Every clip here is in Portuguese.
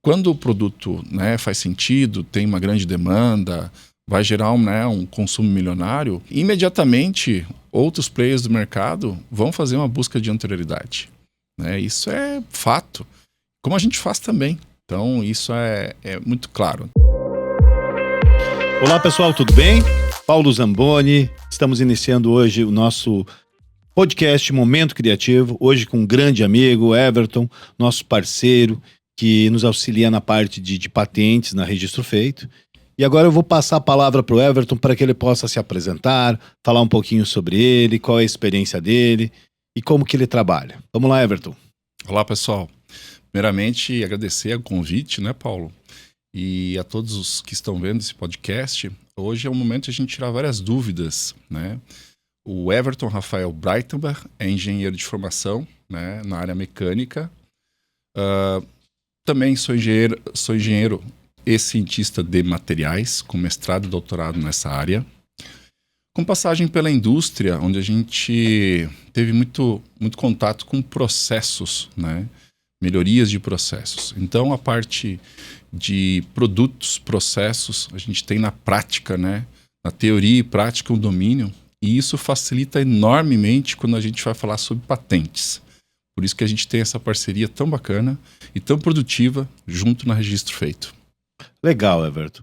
quando o produto, né, faz sentido, tem uma grande demanda, vai gerar um consumo milionário, imediatamente outros players do mercado vão fazer uma busca de anterioridade. Né? Isso é fato, como a gente faz também. Então isso é muito claro. Olá pessoal, tudo bem? Paulo Zamboni, estamos iniciando hoje o nosso podcast Momento Criativo, hoje com um grande amigo, Everton, nosso parceiro, que nos auxilia na parte de patentes, na Registro Feito. E agora eu vou passar a palavra para o Everton para que ele possa se apresentar, falar um pouquinho sobre ele, qual é a experiência dele e como que ele trabalha. Vamos lá, Everton. Olá, pessoal. Primeiramente, agradecer o convite, né, Paulo? E a todos os que estão vendo esse podcast. Hoje é o momento de a gente tirar várias dúvidas, né? O Everton Rafael Breitenbach é engenheiro de formação, né, na área mecânica. Também sou engenheiro e cientista de materiais, com mestrado e doutorado nessa área. Com passagem pela indústria, onde a gente teve muito contato com processos, né? Melhorias de processos. Então, a parte de produtos, processos, a gente tem na prática, né? Na teoria e prática, um domínio. E isso facilita enormemente quando a gente vai falar sobre patentes. Por isso que a gente tem essa parceria tão bacana e tão produtiva junto na Registro Feito. Legal, Everton.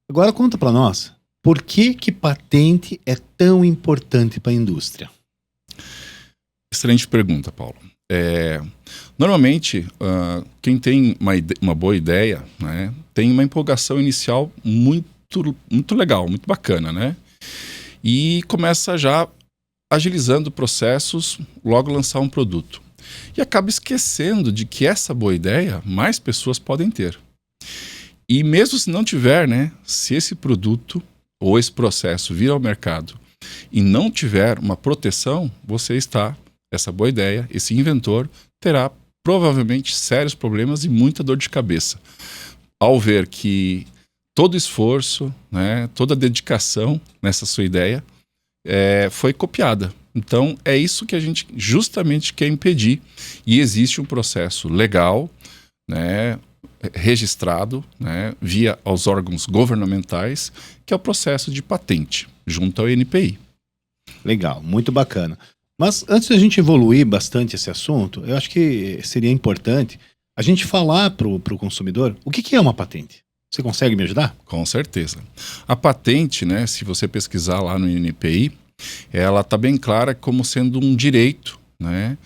Agora conta para nós, por que patente é tão importante para a indústria? Excelente pergunta, Paulo. Normalmente, quem tem uma boa ideia, né, tem uma empolgação inicial muito legal, muito bacana, né? E começa já agilizando processos, logo lançar um produto. E acaba esquecendo de que essa boa ideia mais pessoas podem ter. E mesmo se não tiver, né, se esse produto ou esse processo vir ao mercado e não tiver uma proteção, essa boa ideia, esse inventor, terá provavelmente sérios problemas e muita dor de cabeça. Ao ver que todo esforço, né, toda dedicação nessa sua ideia foi copiada. Então, é isso que a gente justamente quer impedir. E existe um processo legal, né, registrado, né, via aos órgãos governamentais, que é o processo de patente, junto ao INPI. Legal, muito bacana. Mas antes da gente evoluir bastante esse assunto, eu acho que seria importante a gente falar para o consumidor o que é uma patente. Você consegue me ajudar? Com certeza. A patente, né, se você pesquisar lá no INPI, ela está bem clara como sendo um direito, né,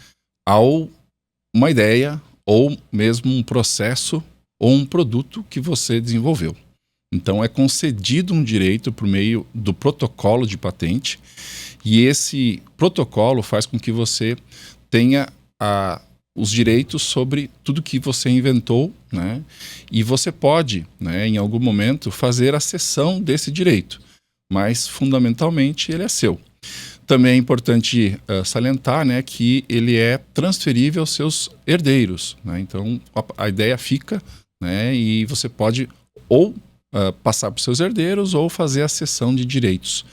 uma ideia ou mesmo um processo ou um produto que você desenvolveu. Então é concedido um direito por meio do protocolo de patente e esse protocolo faz com que você tenha os direitos sobre tudo que você inventou, né, e você pode, né, em algum momento fazer a cessão desse direito. Mas fundamentalmente ele é seu. Também é importante salientar, né, que ele é transferível aos seus herdeiros, né? Então a ideia fica, né, e você pode ou passar para os seus herdeiros ou fazer a cessão de direitos.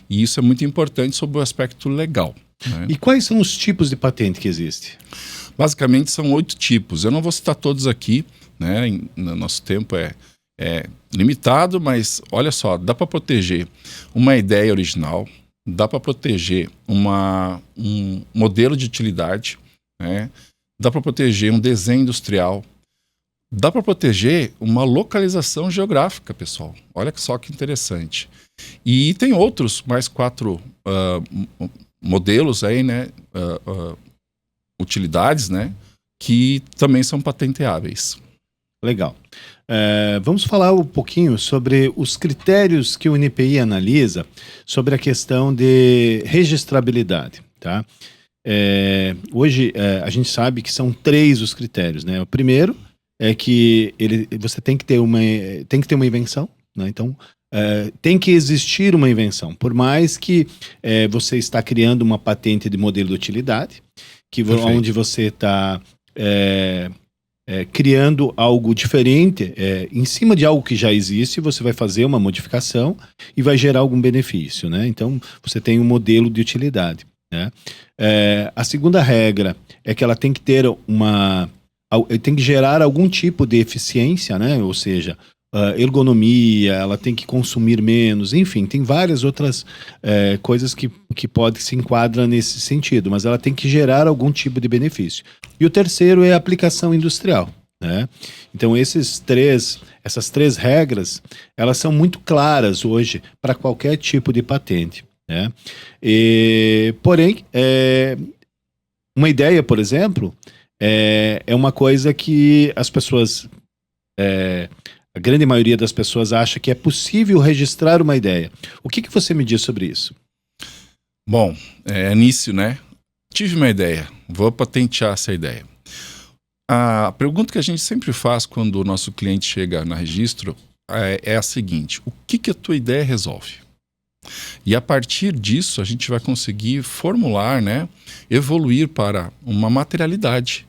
E isso é muito importante sob o aspecto legal. Né? E quais são os tipos de patente que existem? Basicamente são 8 tipos. Eu não vou citar todos aqui, né? No nosso tempo é limitado, mas olha só, dá para proteger uma ideia original, dá para proteger um modelo de utilidade, né? Dá para proteger um desenho industrial, dá para proteger uma localização geográfica, pessoal. Olha só que interessante. E tem outros, mais 4 modelos aí, né? Utilidades, né? Que também são patenteáveis. Legal. Vamos falar um pouquinho sobre os critérios que o INPI analisa sobre a questão de registrabilidade, tá? Hoje a gente sabe que são 3 os critérios, né? O primeiro é que você tem que ter uma invenção, né? Então tem que existir uma invenção, por mais que você está criando uma patente de modelo de utilidade, onde você está criando algo diferente em cima de algo que já existe, você vai fazer uma modificação e vai gerar algum benefício, né? Então você tem um modelo de utilidade, né? A segunda regra é que ela tem que ter uma tem que gerar algum tipo de eficiência, né? Ou seja, ergonomia, ela tem que consumir menos, enfim, tem várias outras coisas que pode se enquadrar nesse sentido, mas ela tem que gerar algum tipo de benefício. E o terceiro é a aplicação industrial, né? Então essas três regras, elas são muito claras hoje para qualquer tipo de patente, né? Porém, uma ideia, por exemplo, é uma coisa que as pessoas, a grande maioria das pessoas acha que é possível registrar uma ideia. O que você me diz sobre isso? Bom, início, né? Tive uma ideia, vou patentear essa ideia. A pergunta que a gente sempre faz quando o nosso cliente chega na registro é a seguinte: o que a tua ideia resolve? E a partir disso a gente vai conseguir formular, né, evoluir para uma materialidade,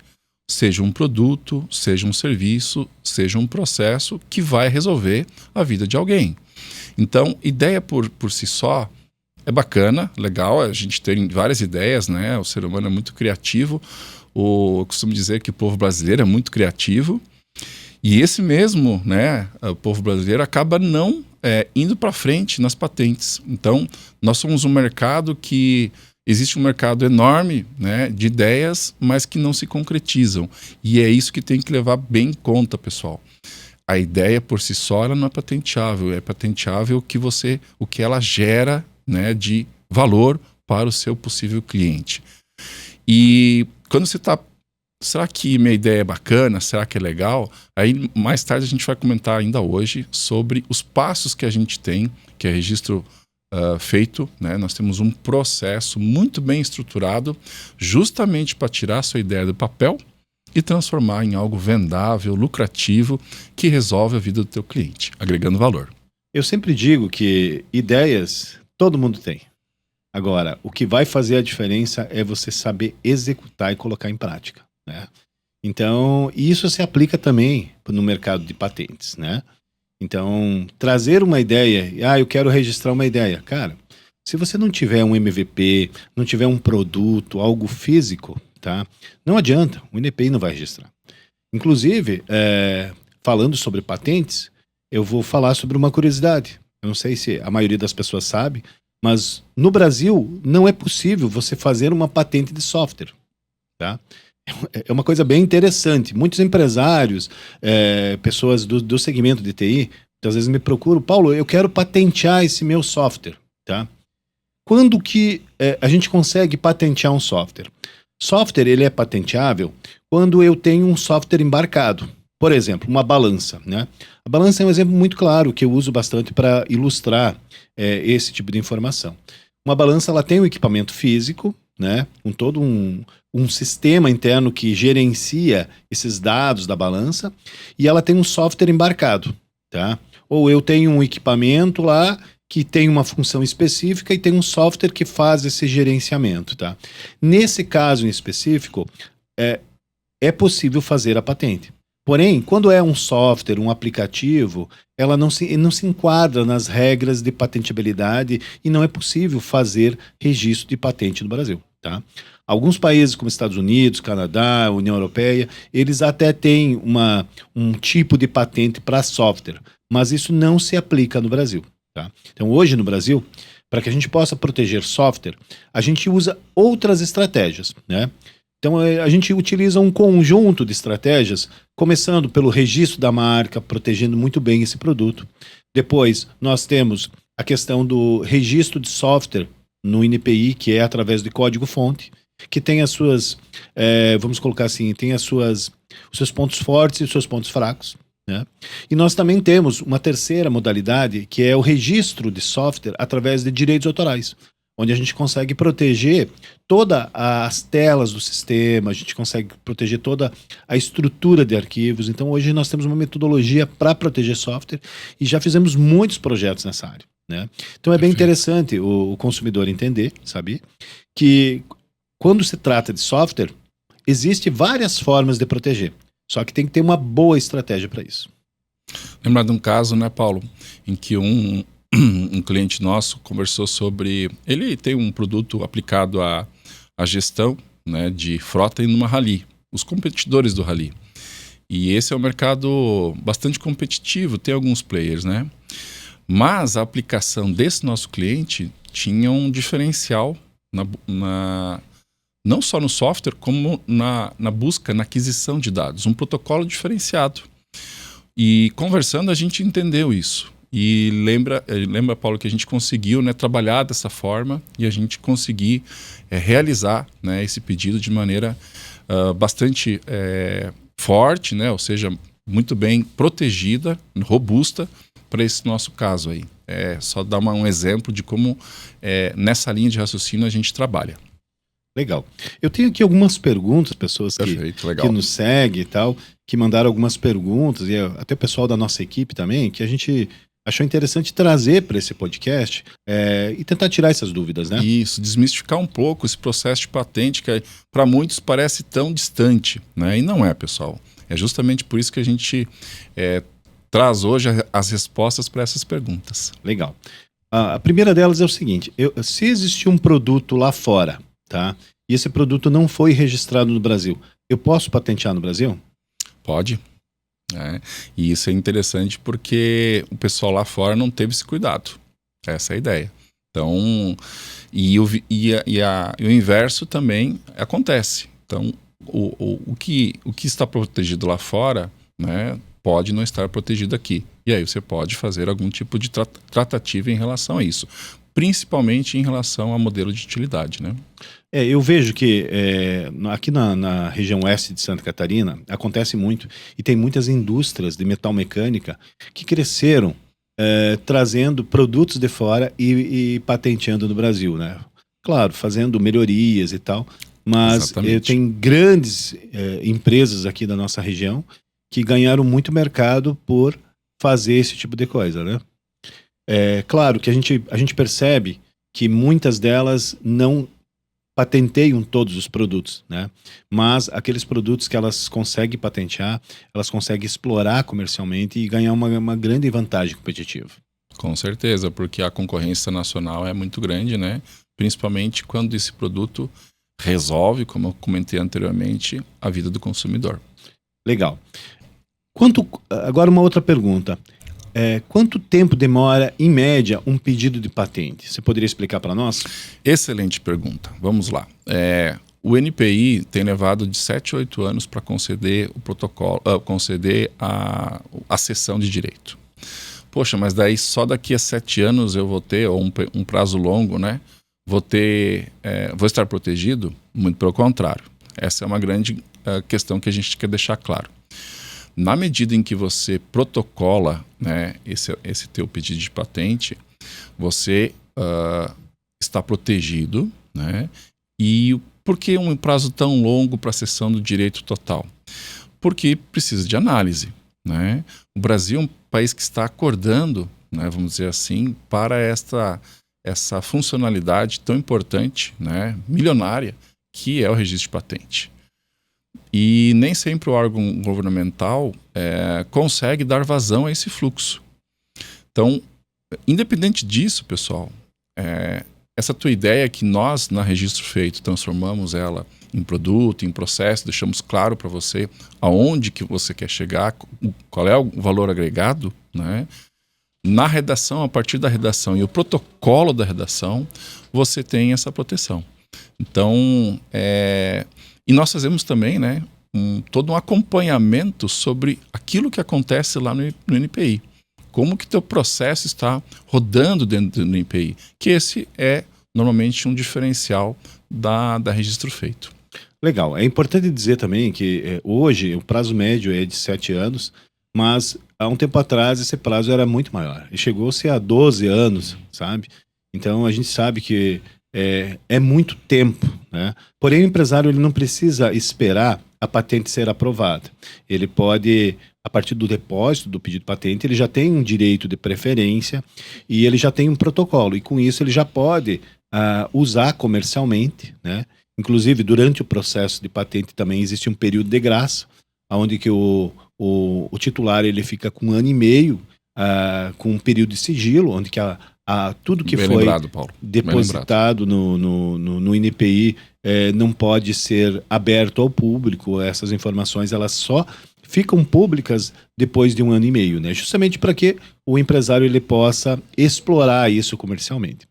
seja um produto, seja um serviço, seja um processo que vai resolver a vida de alguém. Então, ideia por si só é bacana, legal, a gente tem várias ideias, né? O ser humano é muito criativo. Eu costumo dizer que o povo brasileiro é muito criativo. E esse mesmo, né, o povo brasileiro acaba não indo para frente nas patentes. Então, nós somos um mercado que... Existe um mercado enorme, né, de ideias, mas que não se concretizam. E é isso que tem que levar bem em conta, pessoal. A ideia por si só ela não é patenteável. É patenteável o que ela gera, né, de valor para o seu possível cliente. E quando você está... Será que minha ideia é bacana? Será que é legal? Aí mais tarde a gente vai comentar ainda hoje sobre os passos que a gente tem, que é registro feito, né? Nós temos um processo muito bem estruturado justamente para tirar a sua ideia do papel e transformar em algo vendável, lucrativo, que resolve a vida do teu cliente, agregando valor. Eu sempre digo que ideias todo mundo tem. Agora, o que vai fazer a diferença é você saber executar e colocar em prática, né? Então, isso se aplica também no mercado de patentes, né? Então, trazer uma ideia, eu quero registrar uma ideia. Cara, se você não tiver um MVP, não tiver um produto, algo físico, tá? Não adianta, o INPI não vai registrar. Inclusive, falando sobre patentes, eu vou falar sobre uma curiosidade. Eu não sei se a maioria das pessoas sabe, mas no Brasil não é possível você fazer uma patente de software, tá? É uma coisa bem interessante. Muitos empresários, pessoas do segmento de TI, às vezes me procuram: Paulo, eu quero patentear esse meu software, tá? Quando que a gente consegue patentear um software? Software, ele é patenteável quando eu tenho um software embarcado. Por exemplo, uma balança, né? A balança é um exemplo muito claro que eu uso bastante para ilustrar esse tipo de informação. Uma balança, ela tem um equipamento físico, né, com todo um sistema interno que gerencia esses dados da balança, e ela tem um software embarcado, tá? Ou eu tenho um equipamento lá que tem uma função específica e tem um software que faz esse gerenciamento, tá? Nesse caso em específico, é possível fazer a patente. Porém, quando é um software, um aplicativo, ela não se enquadra nas regras de patentabilidade e não é possível fazer registro de patente no Brasil, tá? Alguns países como Estados Unidos, Canadá, União Europeia, eles até têm um tipo de patente para software, mas isso não se aplica no Brasil, tá? Então hoje no Brasil, para que a gente possa proteger software, a gente usa outras estratégias, né? Então a gente utiliza um conjunto de estratégias, começando pelo registro da marca, protegendo muito bem esse produto. Depois nós temos a questão do registro de software no INPI, que é através de código-fonte, que tem as suas, vamos colocar assim, tem os seus pontos fortes e os seus pontos fracos, né? E nós também temos uma terceira modalidade, que é o registro de software através de direitos autorais, onde a gente consegue proteger todas as telas do sistema, a gente consegue proteger toda a estrutura de arquivos. Então hoje nós temos uma metodologia para proteger software e já fizemos muitos projetos nessa área, né? Então é bem interessante o consumidor entender, sabe, que quando se trata de software, existem várias formas de proteger, só que tem que ter uma boa estratégia para isso. Lembrar de um caso, né, Paulo, em que um cliente nosso conversou sobre... Ele tem um produto aplicado à gestão, né, de frota em uma rally, os competidores do rally. E esse é um mercado bastante competitivo, tem alguns players, né? Mas a aplicação desse nosso cliente tinha um diferencial não só no software, como na busca, na aquisição de dados. Um protocolo diferenciado. E conversando, a gente entendeu isso. E lembra, Paulo, que a gente conseguiu, né, trabalhar dessa forma e a gente conseguir realizar, né, esse pedido de maneira bastante forte, né, ou seja, muito bem protegida, robusta para esse nosso caso aí. Só dar um exemplo de como nessa linha de raciocínio a gente trabalha. Legal. Eu tenho aqui algumas perguntas, pessoas que nos seguem e tal, que mandaram algumas perguntas, e até o pessoal da nossa equipe também, que a gente achou interessante trazer para esse podcast e tentar tirar essas dúvidas, né? Isso, desmistificar um pouco esse processo de patente que para muitos parece tão distante, né? E não é, pessoal. É justamente por isso que a gente traz hoje as respostas para essas perguntas. Legal. A primeira delas é o seguinte, se existir um produto lá fora, tá? E esse produto não foi registrado no Brasil, eu posso patentear no Brasil? Pode. E isso é interessante porque o pessoal lá fora não teve esse cuidado. Essa é a ideia. Então, e o inverso também acontece. Então, o que está protegido lá fora, né, pode não estar protegido aqui. E aí você pode fazer algum tipo de tratativa em relação a isso. Principalmente em relação ao modelo de utilidade, né? Eu vejo que aqui na região oeste de Santa Catarina acontece muito e tem muitas indústrias de metal mecânica que cresceram trazendo produtos de fora e patenteando no Brasil, né? Claro, fazendo melhorias e tal, mas tem grandes empresas aqui da nossa região que ganharam muito mercado por fazer esse tipo de coisa, né? Claro que a gente percebe que muitas delas não patenteiam todos os produtos, né? Mas aqueles produtos que elas conseguem patentear, elas conseguem explorar comercialmente e ganhar uma grande vantagem competitiva. Com certeza, porque a concorrência nacional é muito grande, né? Principalmente quando esse produto resolve, como eu comentei anteriormente, a vida do consumidor. Legal. Agora uma outra pergunta. Quanto tempo demora, em média, um pedido de patente? Você poderia explicar para nós? Excelente pergunta. Vamos lá. O NPI tem levado de 7 a 8 anos para conceder o protocolo, conceder a cessão de direito. Poxa, mas daí só daqui a 7 anos eu vou ter, ou um prazo longo, né? Vou estar protegido? Muito pelo contrário. Essa é uma grande questão que a gente quer deixar claro. Na medida em que você protocola, né, esse teu pedido de patente, você está protegido, né? E por que um prazo tão longo para a cessão do direito total? Porque precisa de análise, né? O Brasil é um país que está acordando, né, vamos dizer assim, para essa funcionalidade tão importante, né, milionária, que é o registro de patente. E nem sempre o órgão governamental consegue dar vazão a esse fluxo. Então, independente disso, pessoal, essa tua ideia que nós, na Registro Feito, transformamos ela em produto, em processo, deixamos claro para você aonde que você quer chegar, qual é o valor agregado, né? Na redação, a partir da redação e o protocolo da redação, você tem essa proteção. Então, e nós fazemos também, né, todo um acompanhamento sobre aquilo que acontece lá no NPI. Como que teu processo está rodando dentro do NPI. Que esse é, normalmente, um diferencial da Registro Feito. Legal. É importante dizer também que hoje o prazo médio é de 7 anos, mas há um tempo atrás esse prazo era muito maior. E chegou-se a 12 anos, sabe? Então a gente sabe que é muito tempo, né? Porém o empresário ele não precisa esperar a patente ser aprovada. Ele pode, a partir do depósito do pedido de patente, ele já tem um direito de preferência e ele já tem um protocolo. E com isso ele já pode usar comercialmente, né? Inclusive durante o processo de patente também existe um período de graça, onde que o titular ele fica com 1 ano e meio com um período de sigilo, onde que tudo que foi depositado no NPI não pode ser aberto ao público. Essas informações elas só ficam públicas depois de 1 ano e meio, né? Justamente para que o empresário ele possa explorar isso comercialmente.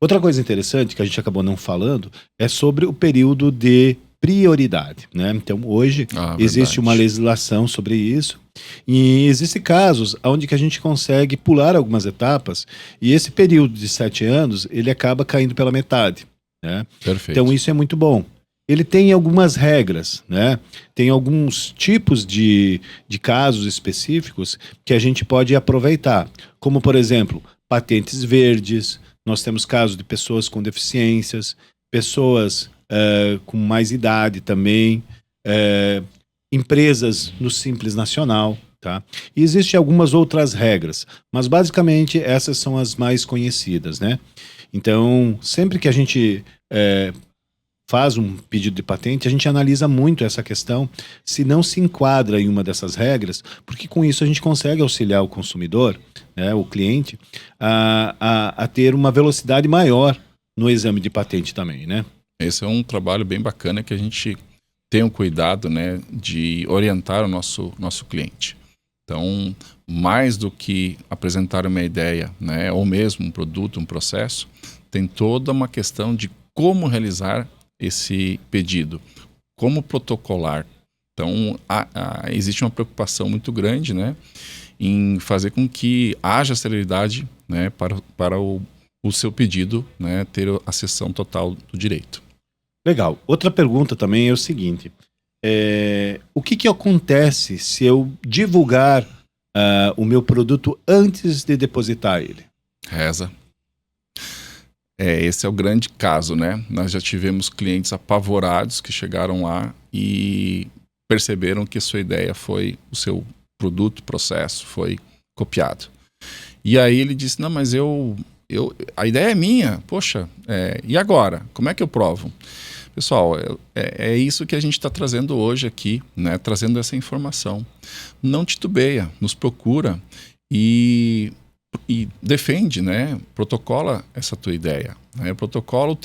Outra coisa interessante que a gente acabou não falando é sobre o período de prioridade, né? Então hoje existe uma legislação sobre isso e existem casos onde que a gente consegue pular algumas etapas e esse período de 7 anos ele acaba caindo pela metade, né? Perfeito. Então isso é muito bom. Ele tem algumas regras, né? Tem alguns tipos de casos específicos que a gente pode aproveitar, como por exemplo, patentes verdes. Nós temos casos de pessoas com deficiências, pessoas com mais idade também, empresas no Simples Nacional, tá? E existem algumas outras regras, mas basicamente essas são as mais conhecidas, né? Então, sempre que a gente faz um pedido de patente, a gente analisa muito essa questão, se não se enquadra em uma dessas regras, porque com isso a gente consegue auxiliar o consumidor, né, o cliente, a ter uma velocidade maior no exame de patente também, né? Esse é um trabalho bem bacana que a gente tem o cuidado, né, de orientar o nosso cliente. Então, mais do que apresentar uma ideia, né, ou mesmo um produto, um processo, tem toda uma questão de como realizar esse pedido, como protocolar. Então, existe uma preocupação muito grande, né, em fazer com que haja celeridade, né, para o seu pedido, né, ter a cessão total do direito. Legal. Outra pergunta também é o seguinte, o que acontece se eu divulgar o meu produto antes de depositar ele? Reza. Esse é o grande caso, né? Nós já tivemos clientes apavorados que chegaram lá e perceberam que sua ideia foi, o seu produto, processo foi copiado. E aí ele disse, não, mas a ideia é minha, poxa, e agora? Como é que eu provo? Pessoal, é isso que a gente está trazendo hoje aqui, né? Trazendo essa informação. Não titubeia, nos procura e defende, né? Protocola essa tua ideia, né? Protocola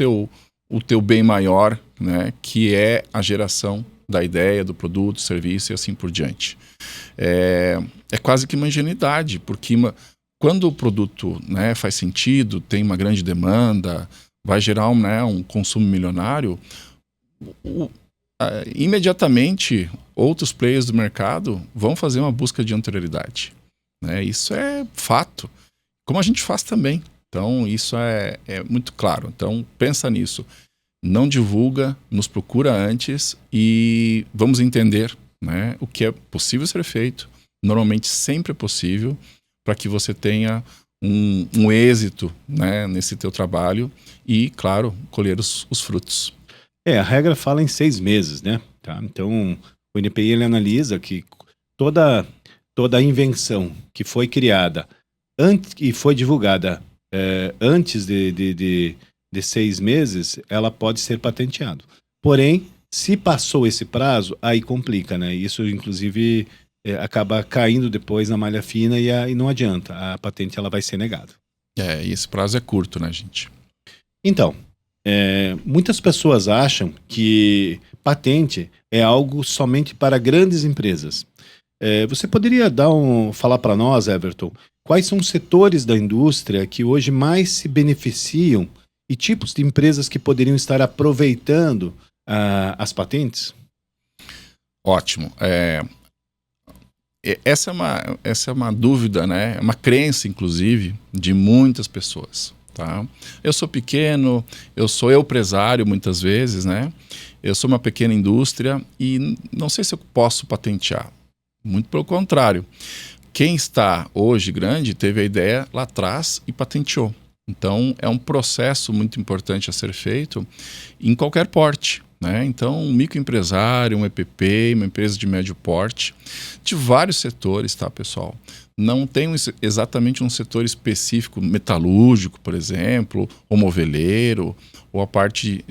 o teu bem maior, né? Que é a geração da ideia, do produto, serviço e assim por diante. É quase que uma ingenuidade, porque quando o produto, né, faz sentido, tem uma grande demanda, vai gerar um consumo milionário, imediatamente outros players do mercado vão fazer uma busca de anterioridade, né? Isso é fato, como a gente faz também. Então isso é muito claro. Então pensa nisso, não divulga, nos procura antes e vamos entender, né, o que é possível ser feito. Normalmente sempre é possível, para que você tenha um êxito, né, nesse teu trabalho e, claro, colher os frutos. A regra fala em 6 meses, né? Tá? Então, o NPI ele analisa que toda a invenção que foi criada e foi divulgada antes de 6 meses, ela pode ser patenteada. Porém, se passou esse prazo, aí complica, né? Isso, inclusive, acaba caindo depois na malha fina e não adianta. A patente ela vai ser negada. E esse prazo é curto, né, gente? Então, muitas pessoas acham que patente é algo somente para grandes empresas. Você poderia falar para nós, Everton, quais são os setores da indústria que hoje mais se beneficiam e tipos de empresas que poderiam estar aproveitando as patentes? Ótimo. Essa é uma dúvida, né? É uma crença, inclusive, de muitas pessoas. Tá? Eu sou pequeno, eu sou empresário muitas vezes, né? Eu sou uma pequena indústria e não sei se eu posso patentear. Muito pelo contrário. Quem está hoje grande teve a ideia lá atrás e patenteou. Então é um processo muito importante a ser feito em qualquer porte, né? Então um microempresário, um EPP, uma empresa de médio porte, de vários setores, tá, pessoal? Não tem exatamente um setor específico, metalúrgico, por exemplo, ou moveleiro, ou a parte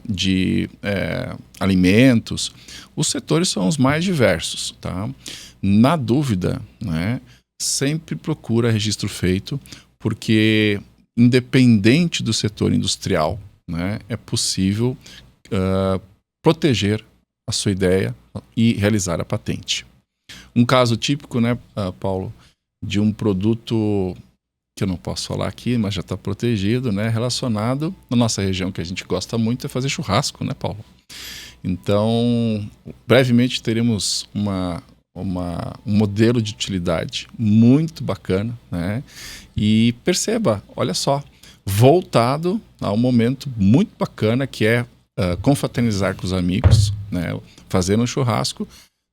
de alimentos. Os setores são os mais diversos, tá? Na dúvida, né, sempre procura registro feito, porque independente do setor industrial, né, é possível proteger a sua ideia e realizar a patente. Um caso típico, né, Paulo, de um produto que eu não posso falar aqui, mas já está protegido, né, relacionado na nossa região, que a gente gosta muito, é fazer churrasco, né, Paulo? Então, brevemente teremos um modelo de utilidade muito bacana, né? E perceba, olha só, voltado a um momento muito bacana que é confraternizar com os amigos, né? Fazer um churrasco,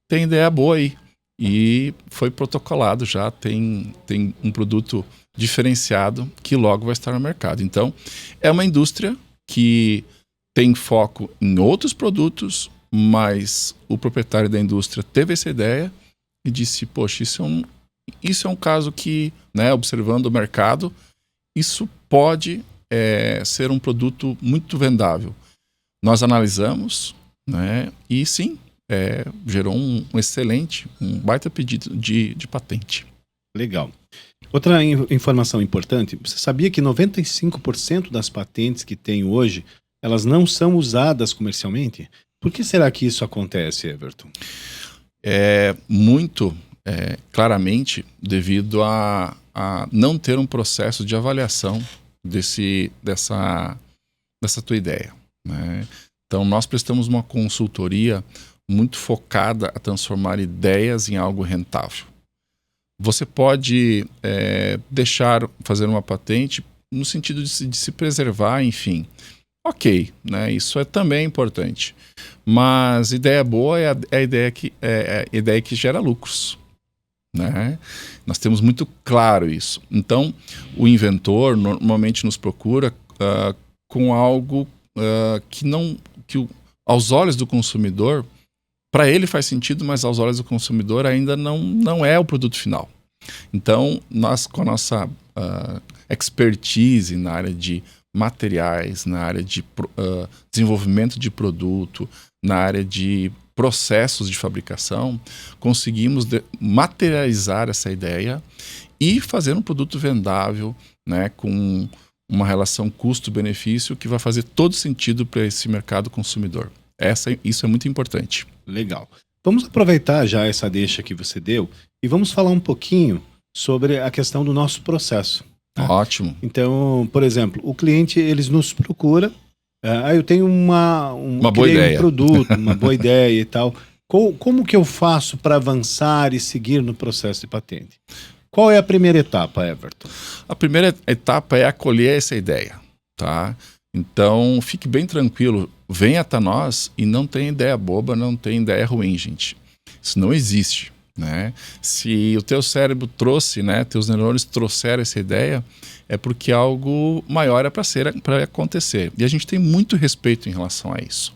tem ideia boa aí. E foi protocolado já, tem um produto diferenciado que logo vai estar no mercado. Então, é uma indústria que tem foco em outros produtos, mas o proprietário da indústria teve essa ideia e disse, poxa, isso é um caso que, né, observando o mercado, isso pode ser um produto muito vendável. Nós analisamos, né, e sim, gerou um baita pedido de patente. Legal. Outra informação importante, você sabia que 95% das patentes que tem hoje, elas não são usadas comercialmente? Por que será que isso acontece, Everton? Muito claramente devido a não ter um processo de avaliação dessa tua ideia, né? Então, nós prestamos uma consultoria muito focada a transformar ideias em algo rentável. Você pode fazer uma patente no sentido de se preservar, enfim. Ok, né? Isso é também importante. Mas ideia boa é a ideia que gera lucros, né? Nós temos muito claro isso. Então, o inventor normalmente nos procura com algo que aos olhos do consumidor, para ele faz sentido, mas aos olhos do consumidor ainda não é o produto final. Então, nós com a nossa expertise na área de materiais, na área de desenvolvimento de produto, na área de processos de fabricação, conseguimos materializar essa ideia e fazer um produto vendável, né, com uma relação custo-benefício que vai fazer todo sentido para esse mercado consumidor. Isso é muito importante. Legal. Vamos aproveitar já essa deixa que você deu e vamos falar um pouquinho sobre a questão do nosso processo. Tá? Ótimo. Então, por exemplo, o cliente, eles nos procura, eu tenho uma boa ideia. Um produto, uma boa ideia e tal. Como que eu faço para avançar e seguir no processo de patente? Qual é a primeira etapa, Everton? A primeira etapa é acolher essa ideia, tá? Então, fique bem tranquilo, venha até nós e não tem ideia boba, não tem ideia ruim, gente. Isso não existe, né? Se o teu cérebro trouxe, né, teus neurônios trouxeram essa ideia, é porque algo maior é para acontecer. E a gente tem muito respeito em relação a isso.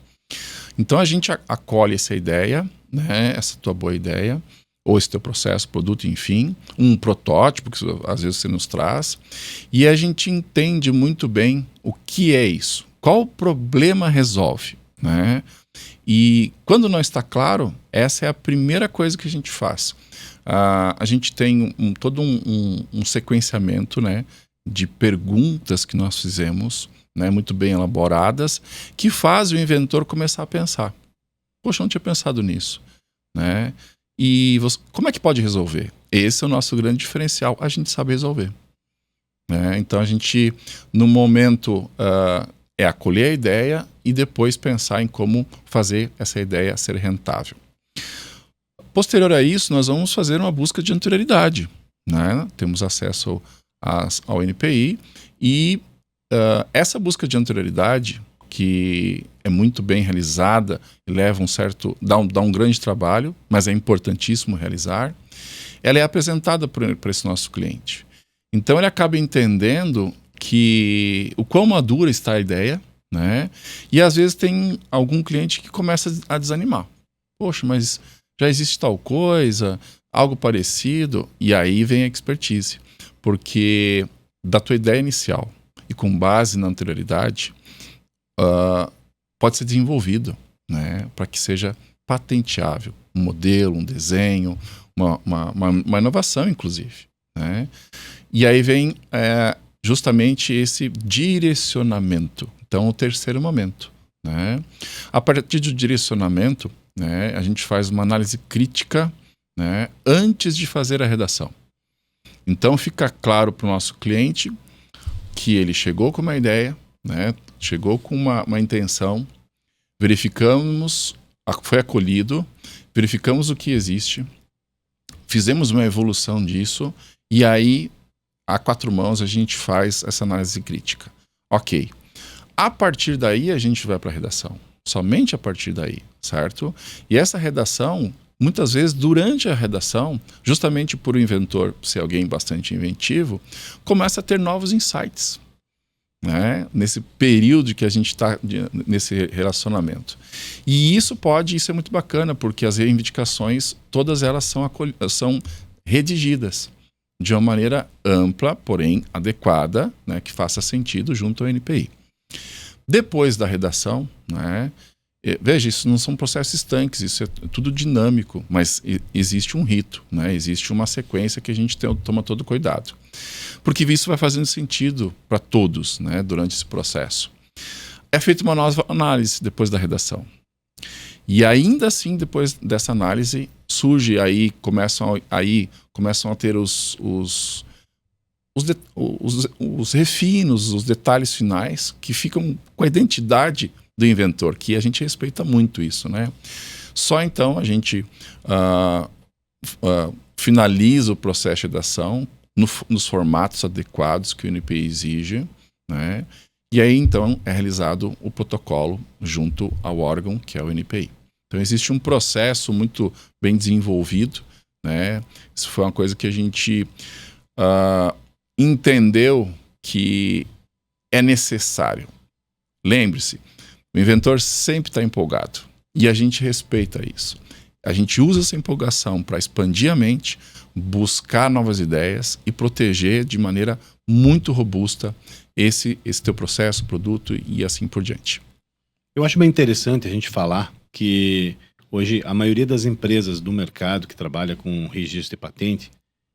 Então, a gente acolhe essa ideia, né, essa tua boa ideia, ou esse teu processo, produto, enfim, um protótipo que às vezes você nos traz, e a gente entende muito bem o que é isso, qual problema resolve, né? E quando não está claro, essa é a primeira coisa que a gente faz. A gente tem todo um sequenciamento, né, de perguntas que nós fizemos, né, muito bem elaboradas, que faz o inventor começar a pensar. Poxa, eu não tinha pensado nisso, né? E como é que pode resolver? Esse é o nosso grande diferencial, a gente sabe resolver, né? Então a gente, no momento, acolher a ideia e depois pensar em como fazer essa ideia ser rentável. Posterior a isso, nós vamos fazer uma busca de anterioridade, né? Temos acesso ao NPI e essa busca de anterioridade, que é muito bem realizada e leva dá um grande trabalho, mas é importantíssimo realizar, ela é apresentada para esse nosso cliente. Então ele acaba entendendo o quão madura está a ideia, né? E às vezes tem algum cliente que começa a desanimar. Poxa, mas já existe tal coisa, algo parecido, e aí vem a expertise. Porque da tua ideia inicial e com base na anterioridade, pode ser desenvolvido, né, para que seja patenteável, um modelo, um desenho, uma inovação, inclusive, né? E aí vem justamente esse direcionamento. Então, o terceiro momento, né? A partir do direcionamento, né, a gente faz uma análise crítica né, antes de fazer a redação. Então fica claro para o nosso cliente que ele chegou com uma ideia, né, chegou com uma intenção, verificamos, foi acolhido, verificamos o que existe, fizemos uma evolução disso e aí, a 4 mãos, a gente faz essa análise crítica. Ok. A partir daí, a gente vai para a redação. Somente a partir daí, certo? E essa redação, muitas vezes, durante a redação, justamente por o inventor ser alguém bastante inventivo, começa a ter novos insights, né? Nesse período que a gente está nesse relacionamento. E isso é muito bacana, porque as reivindicações, todas elas são redigidas de uma maneira ampla, porém adequada, né, que faça sentido junto ao NPI. Depois da redação, né, veja, isso não são processos estanques, isso é tudo dinâmico, mas existe um rito, né, existe uma sequência que a gente toma todo cuidado. Porque isso vai fazendo sentido para todos, né, durante esse processo. É feita uma nova análise depois da redação. E ainda assim, depois dessa análise, surge aí, começam a ter os refinos, os detalhes finais que ficam com a identidade do inventor, que a gente respeita muito isso, né? Só então a gente finaliza o processo de redação nos formatos adequados que o NPI exige, né? E aí, então, é realizado o protocolo junto ao órgão, que é o NPI. Então, existe um processo muito bem desenvolvido, né? Isso foi uma coisa que a gente entendeu que é necessário. Lembre-se, o inventor sempre está empolgado e a gente respeita isso. A gente usa essa empolgação para expandir a mente, buscar novas ideias e proteger de maneira muito robusta esse teu processo, produto e assim por diante. Eu acho bem interessante a gente falar que hoje a maioria das empresas do mercado que trabalha com registro de patente,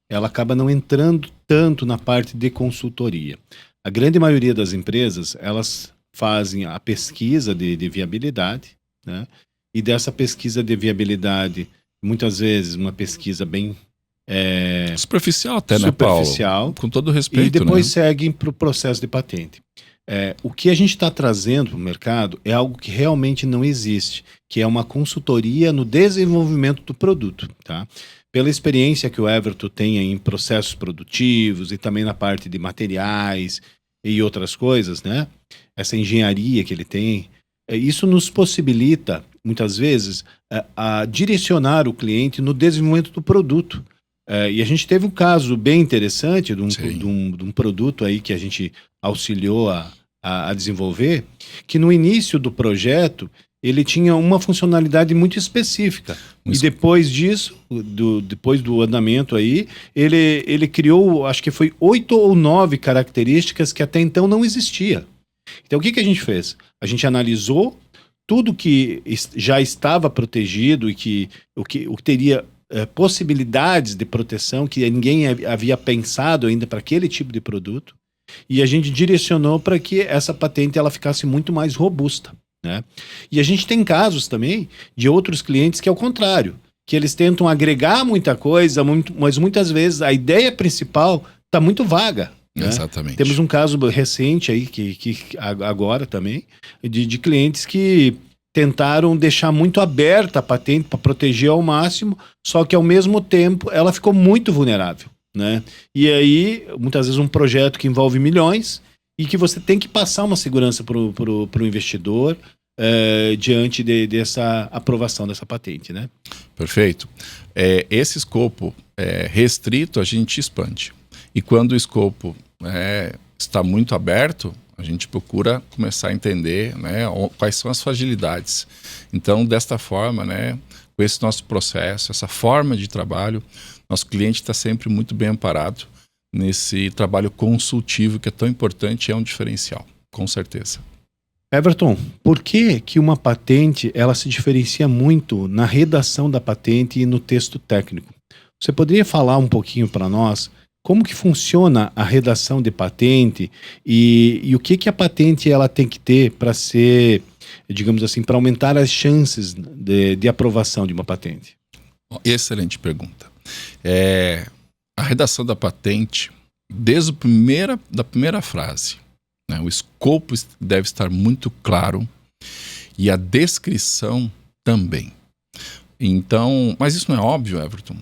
ela acaba não entrando tanto na parte de consultoria. A grande maioria das empresas, elas fazem a pesquisa de viabilidade, né? E dessa pesquisa de viabilidade, muitas vezes uma pesquisa bem superficial até, né, Paulo? Superficial. Com todo respeito, e depois né? seguem para o processo de patente. O que a gente está trazendo para o mercado é algo que realmente não existe, que é uma consultoria no desenvolvimento do produto, tá? Pela experiência que o Everton tem em processos produtivos e também na parte de materiais e outras coisas, né? Essa engenharia que ele tem, isso nos possibilita, muitas vezes, a direcionar o cliente no desenvolvimento do produto. E a gente teve um caso bem interessante de um produto aí que a gente auxiliou a desenvolver, que no início do projeto ele tinha uma funcionalidade muito específica. E depois disso, depois do andamento aí, ele criou, acho que foi 8 ou 9 características que até então não existia. Então o que a gente fez? A gente analisou tudo que já estava protegido e o que teria possibilidades de proteção que ninguém havia pensado ainda para aquele tipo de produto, e a gente direcionou para que essa patente ela ficasse muito mais robusta, né? E a gente tem casos também de outros clientes que é o contrário, que eles tentam agregar muita coisa, mas muitas vezes a ideia principal está muito vaga, né? Exatamente. Temos um caso recente aí, que agora também, de clientes que tentaram deixar muito aberta a patente para proteger ao máximo, só que ao mesmo tempo ela ficou muito vulnerável, né? E aí, muitas vezes um projeto que envolve milhões e que você tem que passar uma segurança para o investidor diante dessa aprovação dessa patente, né? Perfeito. Esse escopo restrito a gente expande. E quando o escopo está muito aberto, a gente procura começar a entender, né, quais são as fragilidades. Então, desta forma, né, com esse nosso processo, essa forma de trabalho, nosso cliente está sempre muito bem amparado nesse trabalho consultivo que é tão importante e é um diferencial, com certeza. Everton, por que uma patente ela se diferencia muito na redação da patente e no texto técnico? Você poderia falar um pouquinho para nós como que funciona a redação de patente e o que a patente ela tem que ter para ser, digamos assim, para aumentar as chances de aprovação de uma patente? Excelente pergunta. A redação da patente, desde da primeira frase, né, o escopo deve estar muito claro e a descrição também. Então, mas isso não é óbvio, Everton?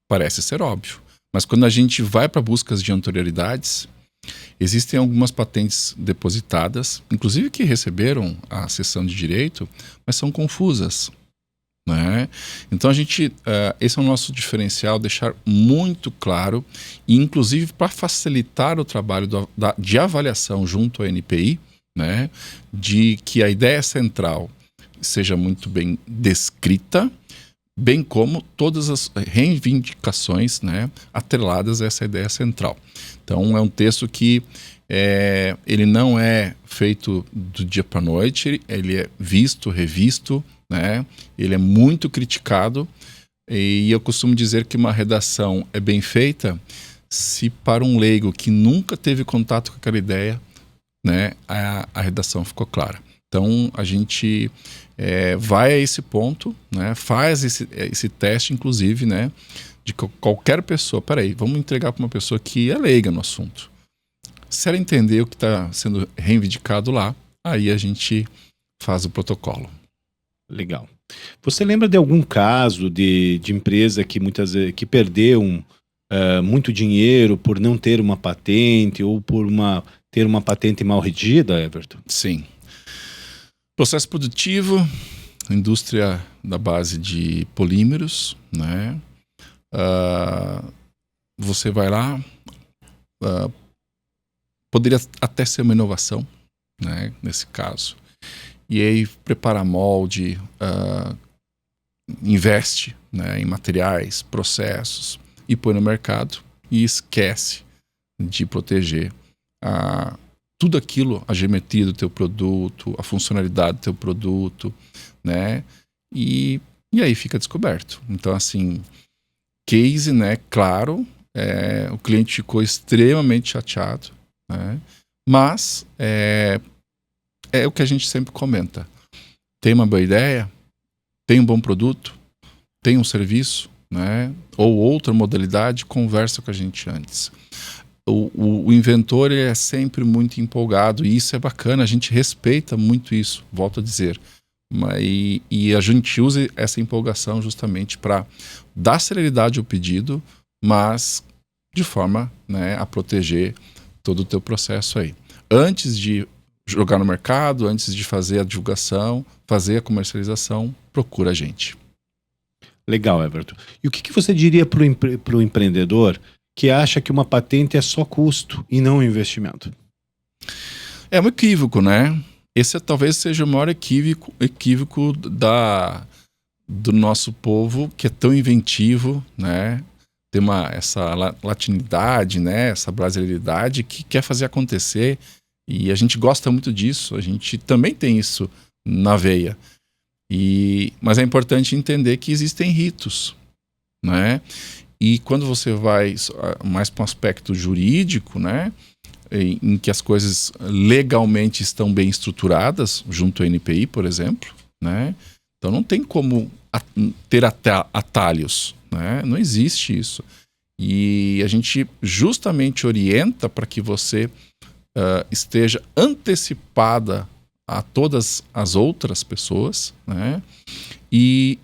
Parece ser óbvio. Mas quando a gente vai para buscas de anterioridades, existem algumas patentes depositadas, inclusive que receberam a cessão de direito, mas são confusas, né? Então esse é o nosso diferencial, deixar muito claro, e inclusive para facilitar o trabalho de avaliação junto à NPI, né? De que a ideia central seja muito bem descrita, bem como todas as reivindicações, né, atreladas a essa ideia central. Então é um texto que ele não é feito do dia para a noite, ele é visto, revisto, né? Ele é muito criticado, e eu costumo dizer que uma redação é bem feita se para um leigo que nunca teve contato com aquela ideia, né, a redação ficou clara. Então a gente vai a esse ponto, né, faz esse teste, inclusive, né, de qualquer pessoa. Peraí, vamos entregar para uma pessoa que é leiga no assunto. Se ela entender o que está sendo reivindicado lá, aí a gente faz o protocolo. Legal. Você lembra de algum caso de empresa que muitas vezes que perdeu muito dinheiro por não ter uma patente ou por ter uma patente mal redigida, Everton? Sim. Processo produtivo, indústria da base de polímeros, né? Você vai lá, poderia até ser uma inovação, né, nesse caso. E aí prepara molde, investe, né, em materiais, processos e põe no mercado e esquece de proteger tudo aquilo, a geometria do teu produto, a funcionalidade do teu produto, né? E aí fica descoberto. Então, assim, case, né? Claro, o cliente ficou extremamente chateado, né? Mas é o que a gente sempre comenta. Tem uma boa ideia, tem um bom produto, tem um serviço, né? Ou outra modalidade, conversa com a gente antes. O inventor, ele é sempre muito empolgado, e isso é bacana, a gente respeita muito isso, volto a dizer. E a gente usa essa empolgação justamente para dar celeridade ao pedido, mas de forma, né, a proteger todo o teu processo aí. Antes de jogar no mercado, antes de fazer a divulgação, fazer a comercialização, procura a gente. Legal, Everton. E o que você diria para o empreendedor que acha que uma patente é só custo e não investimento? É um equívoco, né? Esse talvez seja o maior equívoco do nosso povo, que é tão inventivo, né? Tem essa latinidade, né? Essa brasileiridade que quer fazer acontecer, e a gente gosta muito disso, a gente também tem isso na veia. Mas é importante entender que existem ritos, né? E quando você vai mais para um aspecto jurídico, né, em que as coisas legalmente estão bem estruturadas, junto à NPI, por exemplo, né, então não tem como ter atalhos, né, não existe isso. E a gente justamente orienta para que você esteja antecipada a todas as outras pessoas, né, e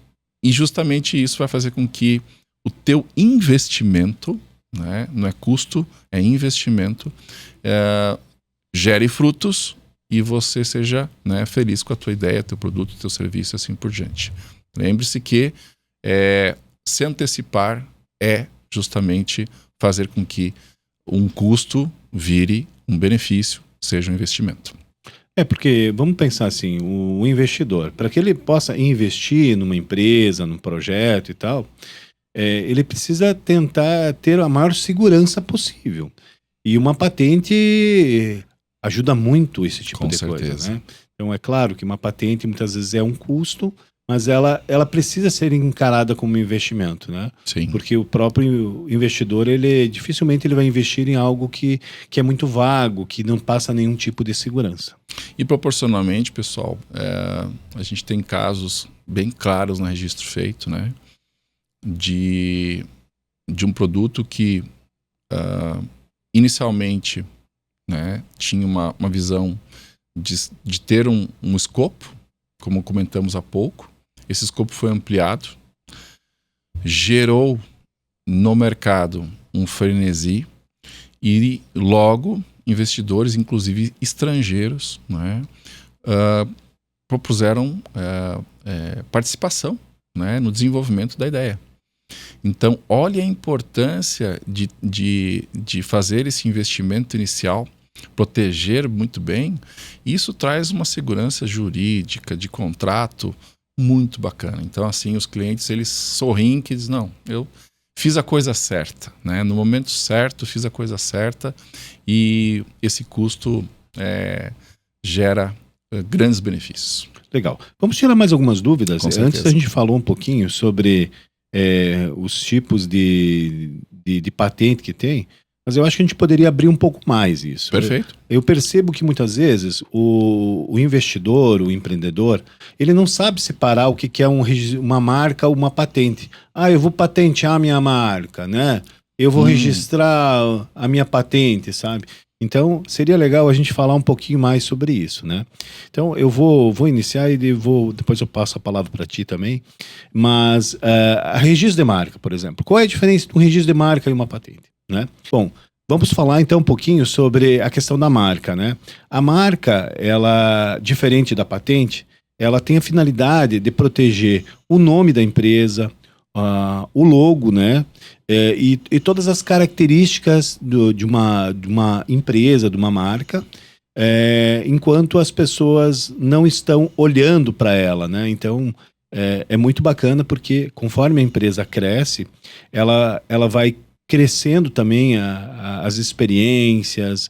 justamente isso vai fazer com que o teu investimento, né, não é custo, é investimento, gere frutos e você seja, né, feliz com a tua ideia, teu produto, teu serviço e assim por diante. Lembre-se que se antecipar é justamente fazer com que um custo vire um benefício, seja um investimento. Porque vamos pensar assim, o investidor, para que ele possa investir numa empresa, num projeto e tal, ele precisa tentar ter a maior segurança possível. E uma patente ajuda muito esse tipo de coisa, né? Então é claro que uma patente muitas vezes é um custo, mas ela precisa ser encarada como investimento, né? Sim. Porque o próprio investidor, dificilmente ele vai investir em algo que é muito vago, que não passa nenhum tipo de segurança. E proporcionalmente, pessoal, a gente tem casos bem claros no registro feito, né? de um produto que inicialmente, né, tinha uma visão de ter um escopo, como comentamos há pouco. Esse escopo foi ampliado, gerou no mercado um frenesi e logo investidores, inclusive estrangeiros, né, propuseram participação, né, no desenvolvimento da ideia. Então, olha a importância de fazer esse investimento inicial, proteger muito bem. Isso traz uma segurança jurídica de contrato muito bacana. Então, assim, os clientes, eles sorriem que dizem, não, eu fiz a coisa certa, né? No momento certo, fiz a coisa certa, e esse custo gera grandes benefícios. Legal. Vamos tirar mais algumas dúvidas. Antes a gente falou um pouquinho sobre os tipos de patente que tem, mas eu acho que a gente poderia abrir um pouco mais isso. Perfeito. Eu percebo que muitas vezes o investidor, o empreendedor, ele não sabe separar o que é uma marca ou uma patente. Eu vou patentear a minha marca, né? Eu vou registrar a minha patente, sabe? Então, seria legal a gente falar um pouquinho mais sobre isso, né? Então, eu vou iniciar e depois eu passo a palavra para ti também. Mas, a registro de marca, por exemplo. Qual é a diferença de um registro de marca e uma patente, né? Bom, vamos falar então um pouquinho sobre a questão da marca, né? A marca, ela, diferente da patente, ela tem a finalidade de proteger o nome da empresa, o logo, né? E todas as características de uma empresa, de uma marca, enquanto as pessoas não estão olhando para ela, né? Então, é muito bacana porque conforme a empresa cresce, ela vai crescendo também as experiências,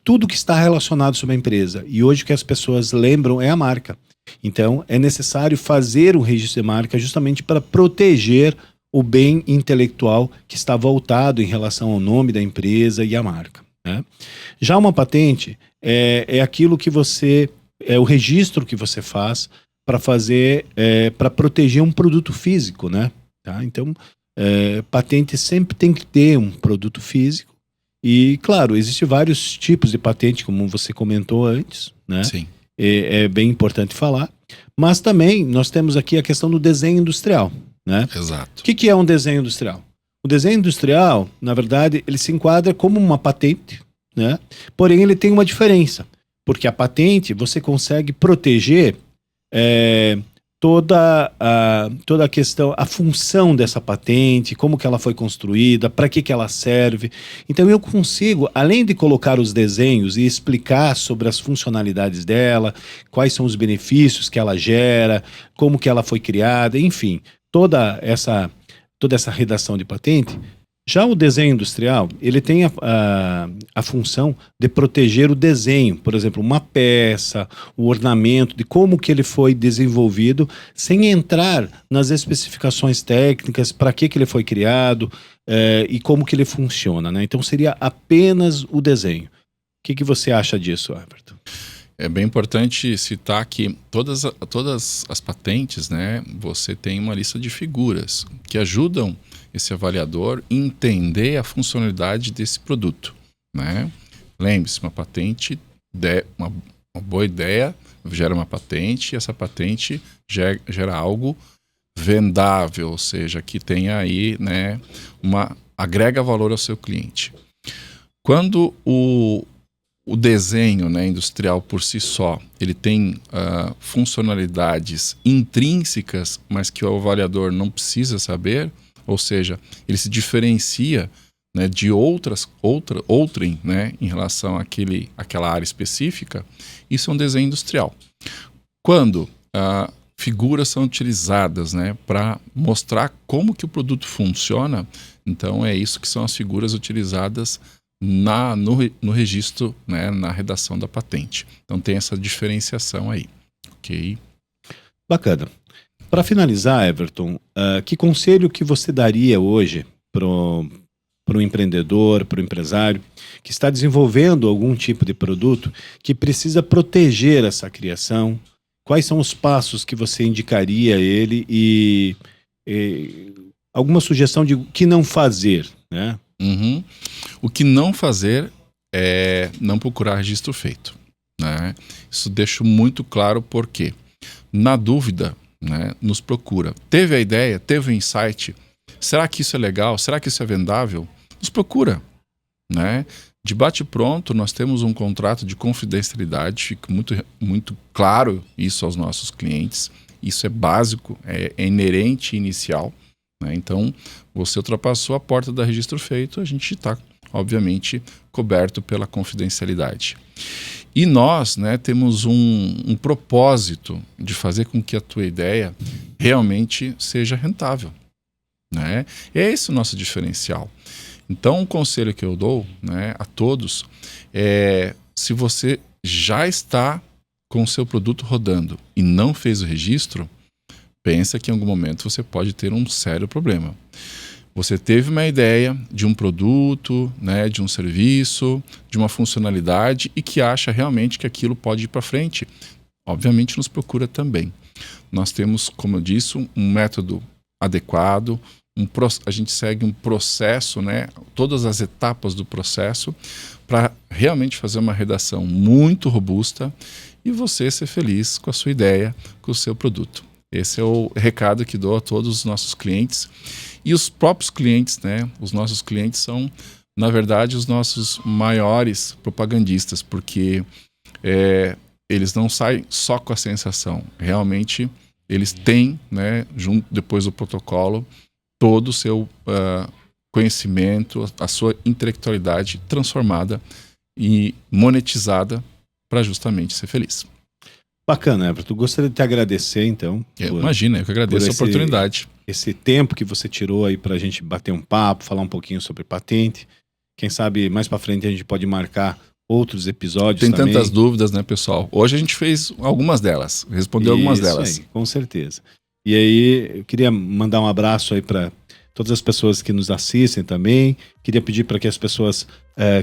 tudo que está relacionado sobre a empresa. E hoje o que as pessoas lembram é a marca. Então, é necessário fazer um registro de marca justamente para proteger o bem intelectual que está voltado em relação ao nome da empresa e à marca, né? Já uma patente é aquilo que é o registro que você faz para fazer, para proteger um produto físico, né? Tá? Então, patente sempre tem que ter um produto físico. E, claro, existem vários tipos de patente, como você comentou antes, né? Sim. É bem importante falar. Mas também nós temos aqui a questão do desenho industrial, né? Exato. O que é um desenho industrial? O desenho industrial, na verdade, ele se enquadra como uma patente, né? Porém, ele tem uma diferença. Porque a patente, você consegue proteger toda a questão, a função dessa patente, como que ela foi construída, para que ela serve. Então eu consigo, além de colocar os desenhos e explicar sobre as funcionalidades dela, quais são os benefícios que ela gera, como que ela foi criada, enfim, toda essa redação de patente. Já o desenho industrial, ele tem a função de proteger o desenho, por exemplo, uma peça, o ornamento, de como que ele foi desenvolvido, sem entrar nas especificações técnicas, para que ele foi criado e como que ele funciona, né? Então seria apenas o desenho. O que você acha disso, Everton? É bem importante citar que todas as patentes, né, você tem uma lista de figuras que ajudam esse avaliador a entender a funcionalidade desse produto, né? Lembre-se, uma patente, uma boa ideia gera uma patente, e essa patente gera algo vendável, ou seja, que tenha aí, né, agrega valor ao seu cliente. Quando o desenho, né, industrial por si só, ele tem funcionalidades intrínsecas, mas que o avaliador não precisa saber, ou seja, ele se diferencia, né, de outrem, né, em relação àquela área específica. Isso é um desenho industrial. Quando figuras são utilizadas, né, para mostrar como que o produto funciona, então é isso que são as figuras utilizadas no registro, né, na redação da patente. Então tem essa diferenciação aí, ok? Bacana. Para finalizar, Everton, que conselho que você daria hoje para o empreendedor, para o empresário que está desenvolvendo algum tipo de produto que precisa proteger essa criação? Quais são os passos que você indicaria a ele alguma sugestão de o que não fazer, né? Uhum. O que não fazer é não procurar registro feito, né? Isso deixo muito claro porque, na dúvida, né, nos procura. Teve a ideia, teve o insight, será que isso é legal? Será que isso é vendável? Nos procura, né? De bate-pronto, nós temos um contrato de confidencialidade, fica muito claro isso aos nossos clientes. Isso é básico, é inerente e inicial, né? Então, você ultrapassou a porta da registro feito, a gente está, obviamente, coberto pela confidencialidade. E nós, né, temos um propósito de fazer com que a tua ideia realmente seja rentável, né? É esse o nosso diferencial. Então, um conselho que eu dou, né, a todos é: se você já está com o seu produto rodando e não fez o registro, pensa que em algum momento você pode ter um sério problema. Você teve uma ideia de um produto, né, de um serviço, de uma funcionalidade e que acha realmente que aquilo pode ir para frente. Obviamente nos procura também. Nós temos, como eu disse, um método adequado, a gente segue um processo, né, todas as etapas do processo para realmente fazer uma redação muito robusta e você ser feliz com a sua ideia, com o seu produto. Esse é o recado que dou a todos os nossos clientes. E os próprios clientes, né? Os nossos clientes são, na verdade, os nossos maiores propagandistas, porque eles não saem só com a sensação. Realmente, eles têm, né, junto, depois do protocolo, todo o seu conhecimento, a sua intelectualidade transformada e monetizada para justamente ser feliz. Bacana, Everton. Gostaria de te agradecer, então. Imagina, eu que agradeço a oportunidade. Esse tempo que você tirou aí para a gente bater um papo, falar um pouquinho sobre patente. Quem sabe mais para frente a gente pode marcar outros episódios também. Tem tantas dúvidas, né, pessoal? Hoje a gente fez algumas delas, respondeu algumas delas. Aí, com certeza. E aí, eu queria mandar um abraço aí para todas as pessoas que nos assistem também. Queria pedir para que as pessoas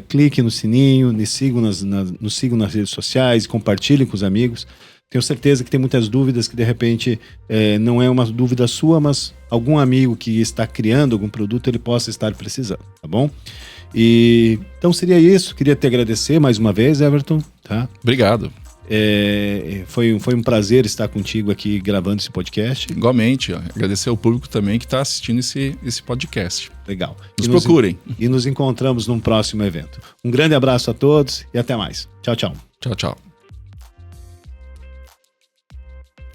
cliquem no sininho, nos sigam nas redes sociais, compartilhem com os amigos. Tenho certeza que tem muitas dúvidas que de repente não é uma dúvida sua, mas algum amigo que está criando algum produto, ele possa estar precisando, tá bom? E então seria isso. Queria te agradecer mais uma vez, Everton. Tá? Obrigado. Foi um prazer estar contigo aqui gravando esse podcast. Igualmente, agradecer ao público também que está assistindo esse podcast. Legal. Nos procurem. E nos encontramos num próximo evento. Um grande abraço a todos e até mais. Tchau, tchau. Tchau, tchau.